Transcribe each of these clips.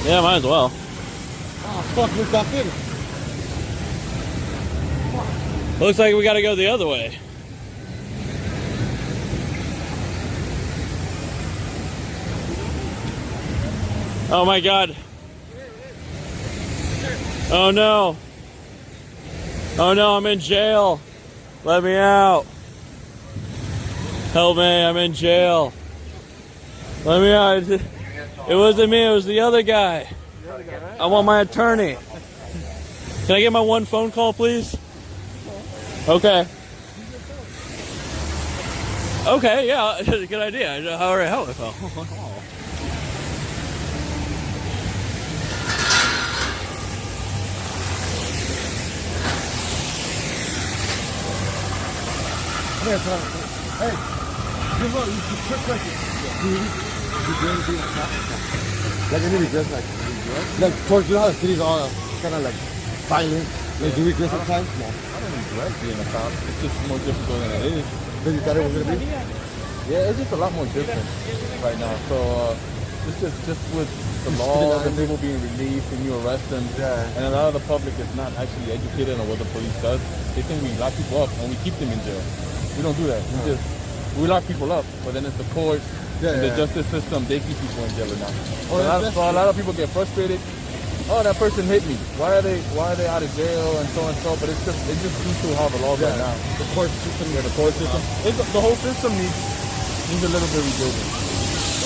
Yeah, might as well. Oh, fuck, we got in. Looks like we gotta go the other way. Oh my God. Oh no. Oh no, I'm in jail. Let me out. Help me, I'm in jail. Let me out. It wasn't me, it was the other guy. I want my attorney. Can I get my one phone call, please? Okay. Okay, yeah, good idea. All right, help. Hey, you quick question. Do you do anything like that? Like any regrets, like towards you know how the city's all kind of like violent. Like, do you regret sometimes? No. I don't regret being a cop. It's just more difficult than it is. Then you thought it was gonna be? Yeah, it's just a lot more different right now. So it's just with the laws and people being released and you arrest them. Yeah. And a lot of the public is not actually educated on what the police does. They think we lock people up and we keep them in jail. We don't do that. We lock people up, but then it's the courts and the justice system. They keep people in jail now. So a lot of people get frustrated. Oh, that person hit me. Why are they out of jail and so and so? But it's just due to how the laws are now. The court system. Yeah, the court system. The whole system needs a little bit rebuilding,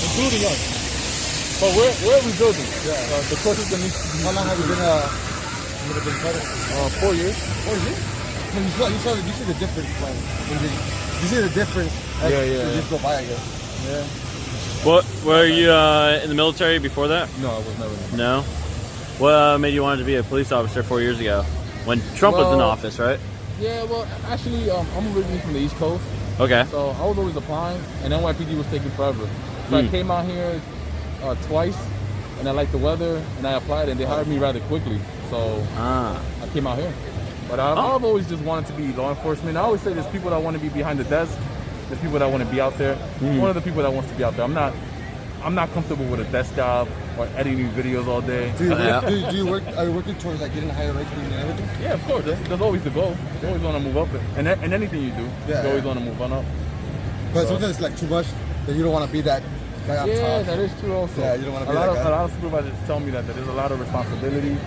including us. But we're rebuilding. Yeah. The court system needs to be. How long have you been credit? 4 years. 4 years? You see the difference, like, you see the difference as the years go by, I guess. Yeah. What, were you in the military before that? No, I was never. No? What made you want to be a police officer 4 years ago? When Trump was in office, right? Yeah, well, actually, I'm originally from the East Coast. Okay. So I was always applying, and NYPD was taking forever. So I came out here twice, and I liked the weather, and I applied, and they hired me rather quickly. So I came out here. But I've always just wanted to be law enforcement. I always say there's people that want to be behind the desk. There's people that want to be out there. One of the people that wants to be out there. I'm not comfortable with a desk job or editing videos all day. Do you work? Are you working towards like getting a higher ranking and everything? Yeah, of course. That's always the goal. You always want to move up, and anything you do, you always want to move on up. But sometimes it's like too much that you don't want to be that guy up top. Yeah, that is true also. Yeah, you don't want to be that guy. A lot of supervisors tell me that there's a lot of responsibility,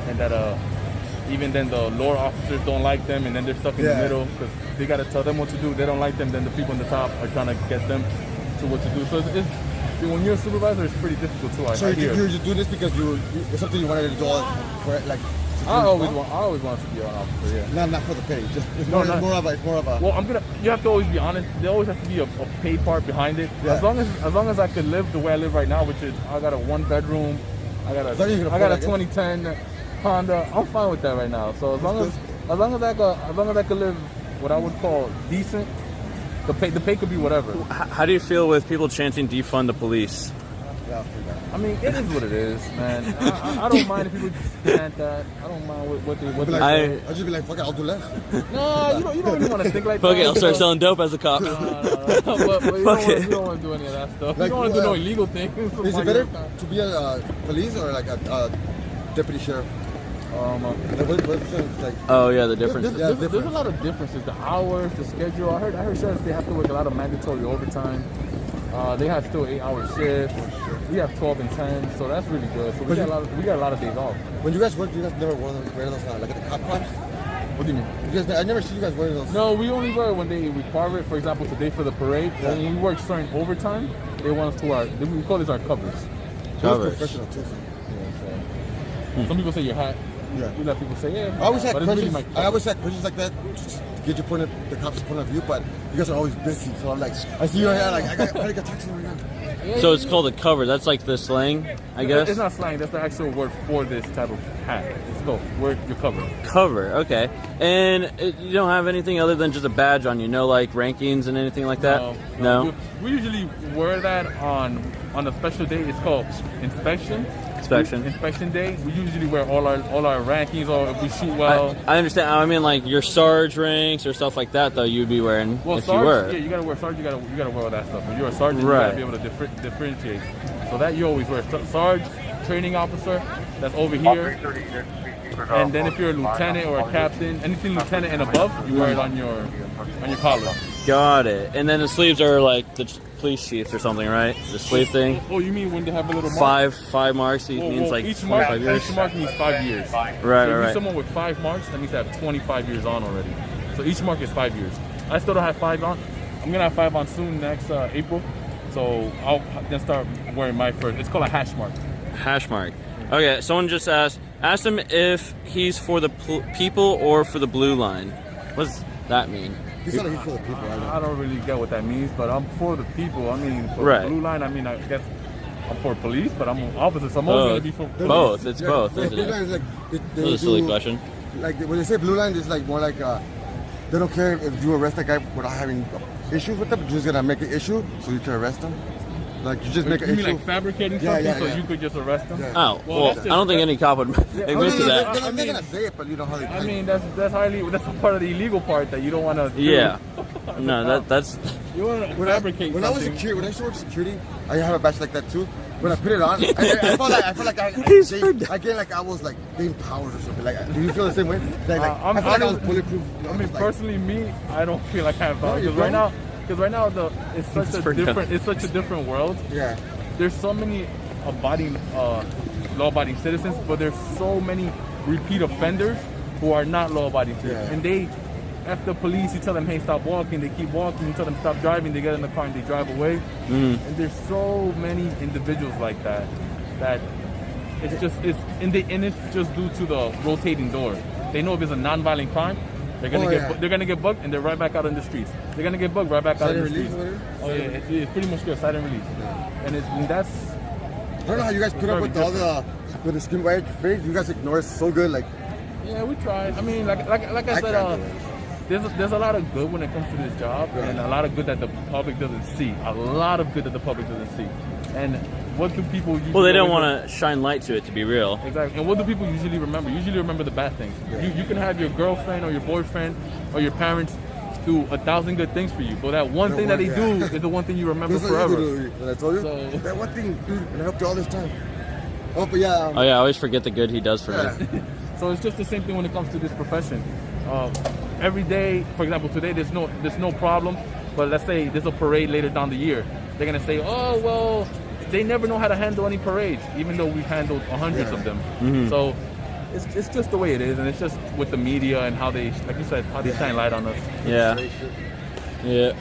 and that even then the lower officers don't like them, and then they're stuck in the middle because they got to tell them what to do. They don't like them, then the people on the top are trying to get them to what to do. So when you're a supervisor, it's pretty difficult too. So you're just doing this because it's something you wanted to do all for, like. I always wanted to be an officer. Yeah. Not for the pay. It's more of a. Well, you have to always be honest. There always has to be a pay part behind it. Yeah. As long as I could live the way I live right now, which is I got a 1-bedroom, I got a 2010 Honda. I'm fine with that right now. So as long as I could live what I would call decent, the pay could be whatever. How do you feel with people chanting defund the police? I mean, it is what it is, man. I don't mind if people chant that. I don't mind what they. I'll just be like, fuck it, I'll do less. No, you don't really want to think like that. Fuck it, I'll start selling dope as a cop. No. But you don't want to do any of that stuff. You don't want to do no illegal things. Is it better to be a police or like a deputy sheriff? Oh yeah, the difference. There's a lot of differences. The hours, the schedule. I heard sheriffs, they have to work a lot of mandatory overtime. They have still 8-hour shifts. We have 12 and 10, so that's really good. So we got a lot of days off. When you guys work, you guys never wear those like at the cop cars? What do you mean? I never see you guys wearing those. No, we only wear it when they require it. For example, today for the parade, when we work certain overtime, they want us to wear. We call these our covers. Covers. Professional too. Yeah, so. Some people say your hat. Yeah. We let people say I always had questions like that. Get your point of the cops' point of view, but you guys are always busy. So I'm like, I see your hair, like I gotta talk to you right now. Yeah, so it's called a cover. That's like the slang, I guess. It's not slang. That's the actual word for this type of hat. It's called your cover. Cover. Okay. And you don't have anything other than just a badge on you. No like rankings and anything like that. No. We usually wear that on a special day. It's called inspection. Inspection day. We usually wear all our rankings, or if we shoot well. I understand. I mean, like your Sarge ranks or stuff like that, though. You'd be wearing if Sarge, you were. Yeah, you gotta wear Sarge. You gotta wear all that stuff. When you're a sergeant, you gotta be able to differentiate. So that you always wear Sarge, training officer, that's over here. And then if you're a lieutenant or a captain, anything lieutenant and above, you wear it on your collar. Got it. And then the sleeves are like the police chiefs or something, right? The sleeve thing. Oh, you mean when they have a little mark? Five marks. It means like each mark, 25 years. each mark means 5 years. Right, so if right. you're someone with 5 marks, that means they have 25 years on already. So each mark is 5 years. I still don't have 5 on. I'm gonna have 5 on soon next April. So I'll then start wearing my first. It's called a hash mark. Hash mark. Okay, someone just asked him if he's for the people or for the blue line. What does that mean? He's not here for the people. I don't really get what that means, but I'm for the people. I mean, for Right. the blue line, I mean, I guess I'm for police, but I'm opposite. So I'm always gonna be for Both. It's both, Yeah, isn't blue it? line is like they That's a silly do- question. Like when they say blue line, it's like more like they don't care if you arrest a guy without having issues with them. You're just gonna make an issue so you can arrest them. Like you just make an You mean issue. like fabricating Yeah, something yeah, so yeah. you could just arrest them? Yeah. Oh, Well, well, that's I don't think any cop would admit No, to no, no, that. they're not gonna say it, but you know how they. I mean, that's a part of the illegal part that you don't want to. Yeah. No, that's You want to fabricate when I was something. security, when I used to work security, I have a badge like that too. When I put it on, I felt like I gained like I was like gained powers or something. Like, do you feel the same way? Like, I feel like I was bulletproof. I mean, personally, me, I don't feel like I have No, powers you because right don't? now, it's such a different world. Yeah. There's so many law-abiding citizens, but there's so many repeat offenders who are not law-abiding citizens, Yeah. and they. After the police, you tell them, hey, stop walking. They keep walking. You tell them, stop driving. They get in the car and they drive away. And there's so many individuals like that. That it's just just due to the rotating door. They know if it's a non-violent crime, they're gonna get bugged and they're right back out in the streets. They're gonna get bugged right back out in the Silent streets. release, Oh yeah, it's pretty much good. Silent release. And that's. I don't know how you guys put up with all the skin white face. You guys ignore it so good. Like, Yeah, we tried. I mean, like I said, can't do it. there's a lot of good when it comes to this job, and a lot of good that the public doesn't see. A lot of good that the public doesn't see. And what do people usually? well, they don't want to shine light to it to be real. Exactly. And what do people usually remember? Usually remember the bad things. You can have your girlfriend or your boyfriend or your parents do 1,000 good things for you, but that one thing that they do is the one thing you remember that's what you forever. do. When I told you So- that one thing, dude, and I helped you all this time. Oh, but yeah. Oh yeah, I always forget the good he does for Yeah. me. So it's just the same thing when it comes to this profession. Every day, for example, today there's no problem, but let's say there's a parade later down the year. They're gonna say, oh well, they never know how to handle any parades, even though we've handled hundreds of them. So it's just the way it is, and it's just with the media and how they, like you said, how they shine light on us. Yeah. Yeah.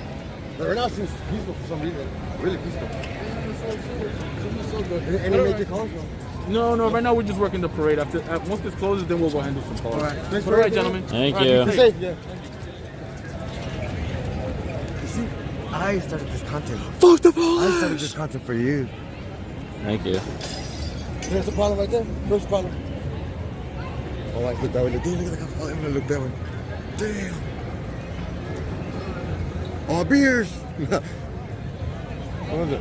But right now it seems peaceful for some reason. Really peaceful. So good. Any major calls? No, right now we're just working the parade. Once this closes, then we'll go handle some calls. All right. Thanks All for right, everything. gentlemen. Thank All right, you. be Be safe. safe, yeah. You see, I started this content. Fuck the I started this content for you. Thank you. There's a problem right there. First problem. Oh, I look that way. Damn, look at the cop. Oh, I'm gonna look that way. Damn. Oh, beers. What was it?